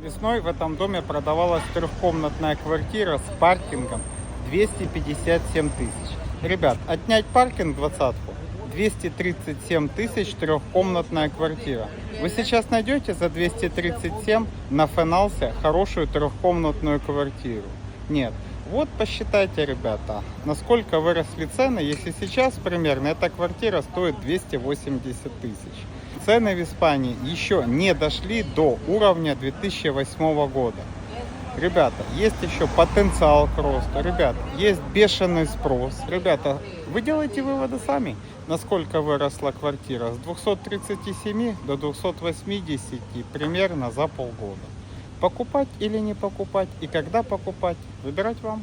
Весной в этом доме продавалась трехкомнатная квартира с паркингом 257 тысяч. Ребят, отнять паркинг двадцатку 237 тысяч трехкомнатная квартира. Вы сейчас найдете за 237 на Финалсе хорошую трехкомнатную квартиру? Нет. Вот посчитайте, ребята, насколько выросли цены, если сейчас примерно эта квартира стоит 280 тысяч. Цены в Испании еще не дошли до уровня 2008 года. Ребята, есть еще потенциал к росту. Ребята, есть бешеный спрос. Ребята, вы делаете выводы сами, насколько выросла квартира. С 237 до 280 примерно за полгода. Покупать или не покупать и когда покупать, выбирать вам.